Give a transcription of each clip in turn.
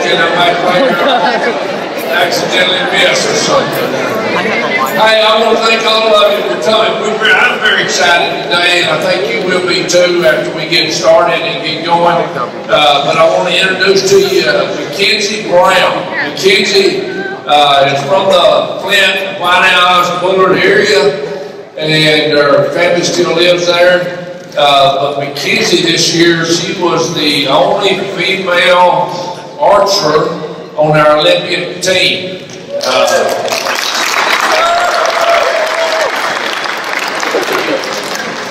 thinking I might accidentally miss or something. Hey, I want to thank all of you for coming. I'm very excited today, and I think you will be too after we get started and get going. But I want to introduce to you MacKenzie Brown. MacKenzie is from the Flint, White House, Bullard area, and her family still lives there. But MacKenzie this year, she was the only female archer on our Olympic team.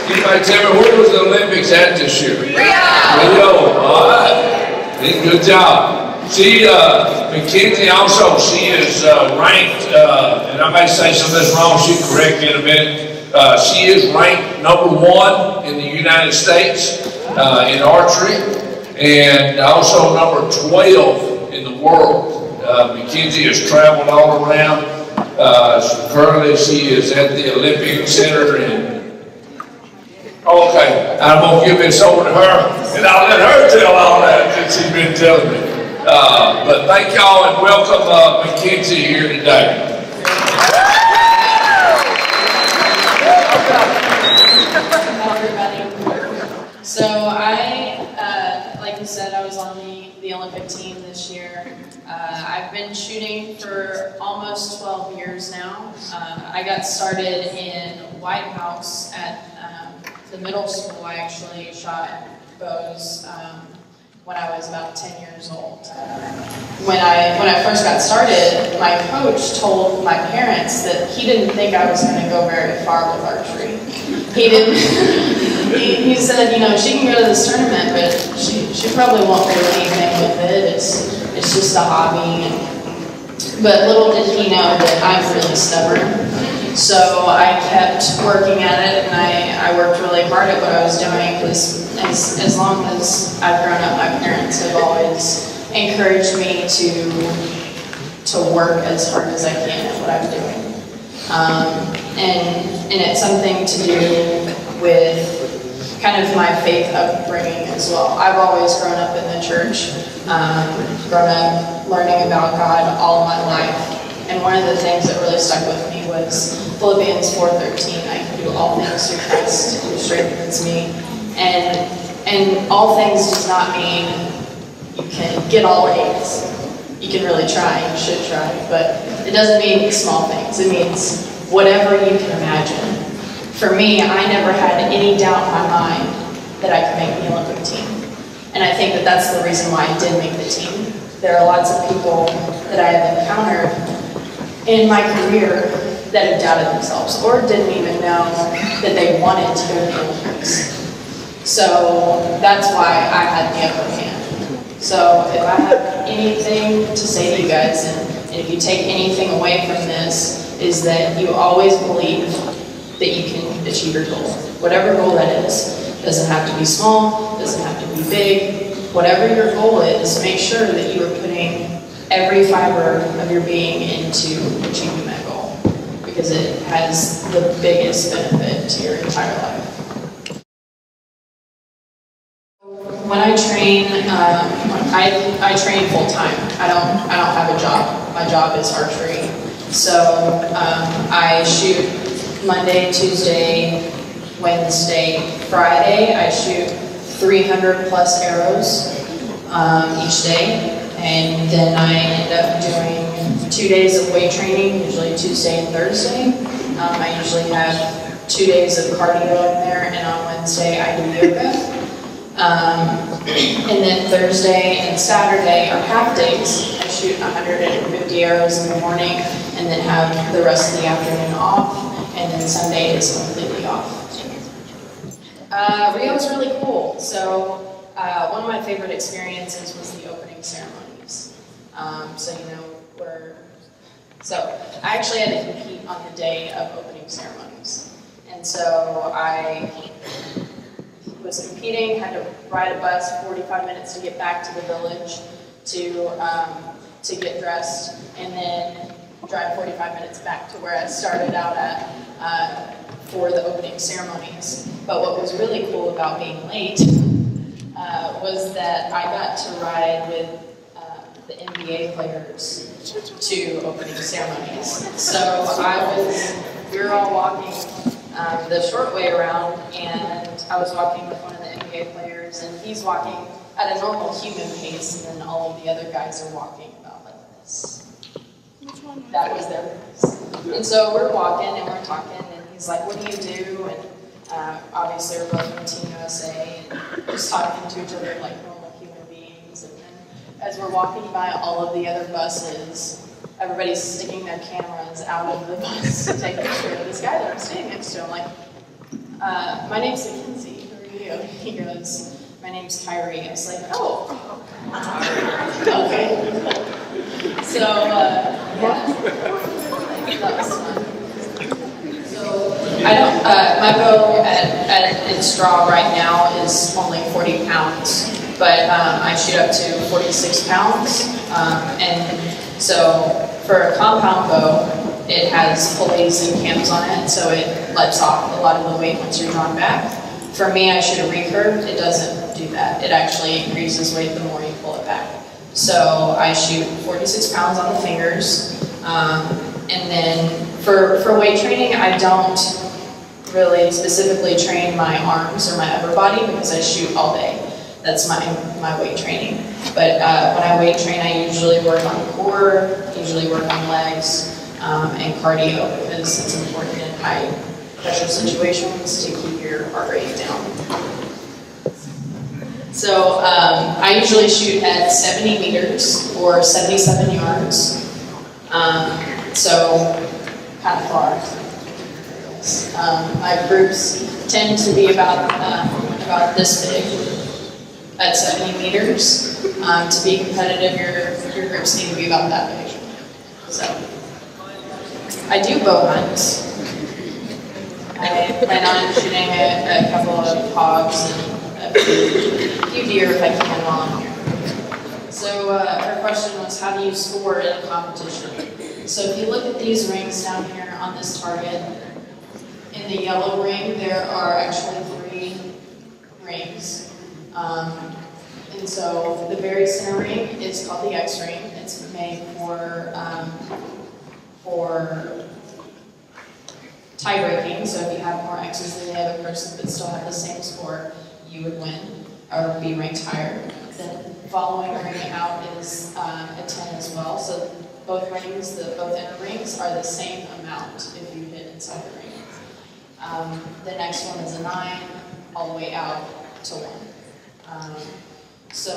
Anybody tell me, where was the Olympics at this year? Rio. All right. Good job. She, MacKenzie also, she is ranked, and I may say some of this wrong, she'll correct me in a minute. She is ranked #1 in the United States in archery, and also number 12 in the world. MacKenzie has traveled all around. Currently, she is at the Olympic Center in. Okay, I'm gonna give this over to her, and I'll let her tell all that she's been telling me. But thank y'all and welcome MacKenzie here today. So I, like you said, I was on the Olympic team this year. I've been shooting for almost 12 years now. I got started in White House at the middle school. I actually shot bows when I was about 10 years old. When I first got started, my coach told my parents that he didn't think I was going to go very far with archery. He didn't. He said, you know, she can go to this tournament, but she probably won't do anything with it. It's just a hobby. But little did he know that I'm really stubborn. So I kept working at it, and I worked really hard at what I was doing, because as long as I've grown up, my parents have always encouraged me to work as hard as I can at what I'm doing. And it's something to do with kind of my faith upbringing as well. I've always grown up in the church, grown up learning about God all my life. And one of the things that really stuck with me was Philippians 4:13. I can do all things through Christ who strengthens me. And all things does not mean you can get all A's. You can really try, you should try, but it doesn't mean small things. It means whatever you can imagine. For me, I never had any doubt in my mind that I could make the Olympic team. And I think that that's the reason why I did make the team. There are lots of people that I have encountered in my career that have doubted themselves or didn't even know that they wanted to go to the Olympics. So that's why I had the upper hand. So if I have anything to say to you guys, and if you take anything away from this, is that you always believe that you can achieve your goal. Whatever goal that is. Doesn't have to be small, doesn't have to be big. Whatever your goal is, make sure that you are putting every fiber of your being into achieving that goal, because it has the biggest benefit to your entire life. When I train, I train full time. I don't have a job. My job is archery. So I shoot Monday, Tuesday, Wednesday, Friday. I shoot 300 plus arrows each day, and then I end up doing 2 days of weight training, usually Tuesday and Thursday. I usually have 2 days of cardio in there, and on Wednesday I do yoga. And then Thursday and Saturday are half days. I shoot 150 arrows in the morning, and then have the rest of the afternoon off, and then Sunday is completely off. Rio's really cool. So one of my favorite experiences was the opening ceremonies. So I actually had to compete on the day of opening ceremonies. And so I was competing, had to ride a bus 45 minutes to get back to the village to get dressed, and then drive 45 minutes back to where I started out at for the opening ceremonies. But what was really cool about being late was that I got to ride with the NBA players to opening ceremonies. So we were all walking the short way around, and I was walking with one of the NBA players, and he's walking at a normal human pace, and then all of the other guys are walking about like this. That was their pace. And so we're walking and we're talking, and he's like, "What do you do?" And obviously we're both from Team USA, and just talking to each other like normal human beings. And then as we're walking by all of the other buses, everybody's sticking their cameras out of the bus to take a picture of this guy that I'm standing next to. I'm like, "My name's MacKenzie. Who are you?" He goes, "My name's Kyrie." I was like, "Oh, okay." So, yeah, that was fun. So, my bow at its draw right now is only 40 pounds, but I shoot up to 46 pounds. And so, for a compound bow, it has pulleys and cams on it, so it lets off a lot of the weight once you're drawn back. For me, I shoot a recurve. It doesn't do that. It actually increases weight the more you pull it back. So I shoot 46 pounds on the fingers. And then for weight training, I don't really specifically train my arms or my upper body because I shoot all day. That's my weight training. But when I weight train, I usually work on core, usually work on legs, and cardio because it's important in high pressure situations to keep your heart rate down. So I usually shoot at 70 meters or 77 yards. So kind of far. My groups tend to be about this big at 70 meters. To be competitive, your groups need to be about that big. So I do bow hunts. I plan on shooting a couple of hogs and a few deer if I can while I'm here. So her question was, how do you score in a competition? So if you look at these rings down here on this target, in the yellow ring there are actually 3 rings. And so the very center ring is called the X ring. It's made for tie breaking. So if you have more X's than the other person but still have the same score, you would win or be ranked higher. Then following ring out is a 10 as well. So both rings, both inner rings, are the same amount if you hit inside the ring. The next one is a 9, all the way out to 1. So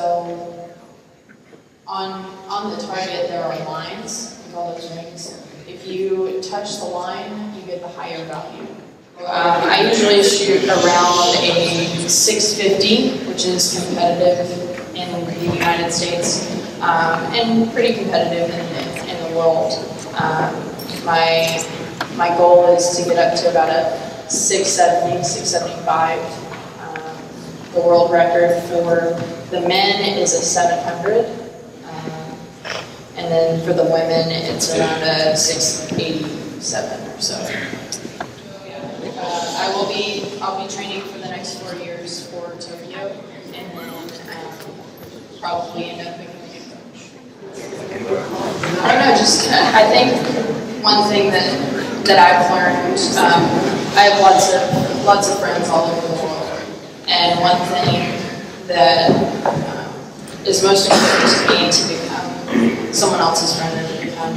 on the target there are lines with all those rings. If you touch the line, you get the higher value. I usually shoot around a 650, which is competitive in the United States, and pretty competitive in the world. My goal is to get up to about a 670, 675. The world record for the men is a 700, and then for the women it's around a 687 or so. I'll be training for the next 4 years for Tokyo, and then probably end up becoming a coach. I don't know, I think one thing that I've learned, I have lots of friends all over the world, and one thing that is most important to me to become someone else's friend and to become,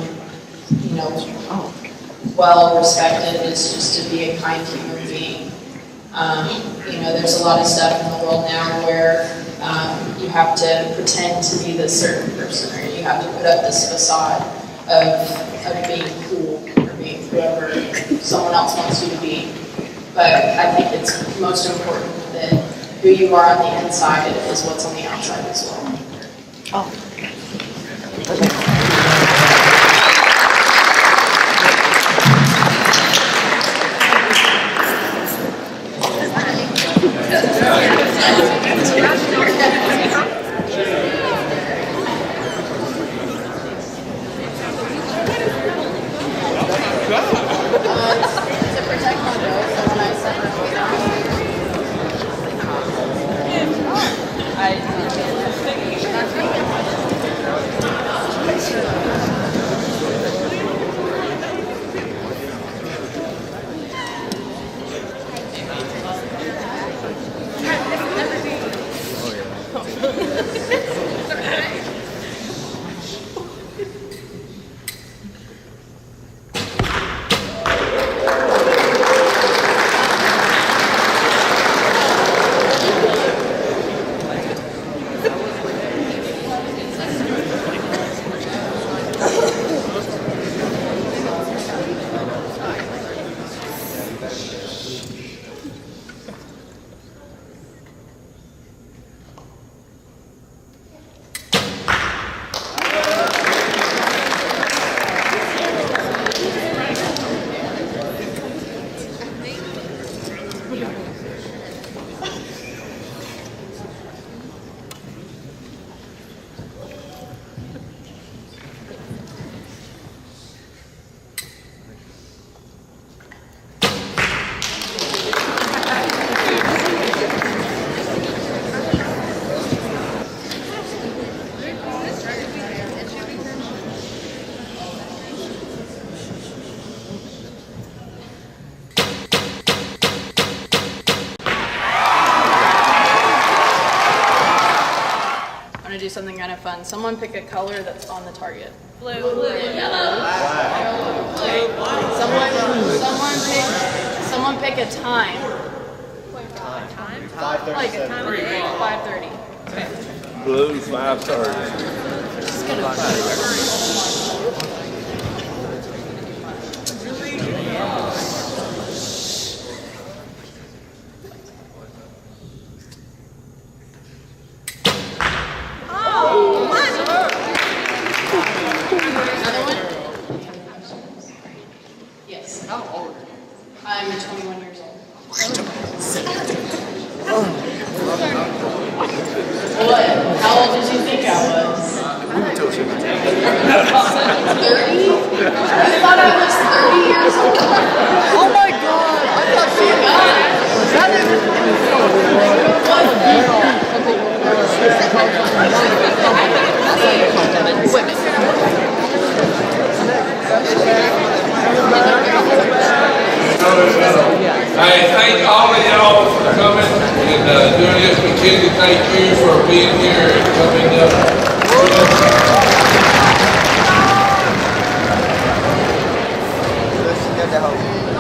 well respected is just to be a kind human being. There's a lot of stuff in the world now where you have to pretend to be this certain person, or you have to put up this facade of being cool or being whoever someone else wants you to be. But I think it's most important that who you are on the inside is what's on the outside as well. Oh. Do something kind of fun. Someone pick a color that's on the target. Blue. Yellow. Someone pick a time. Time? 5:37. Like a time of day? 5:30. Okay. Blue 5:30. Another one? Yes. How old? I'm 21 years old. What? How old did you think I was? 30? I thought I was 30 years old. Oh my God! I thought she Hey, thank all of y'all for coming and doing this. MacKenzie, thank you for being here and coming up. Good to help.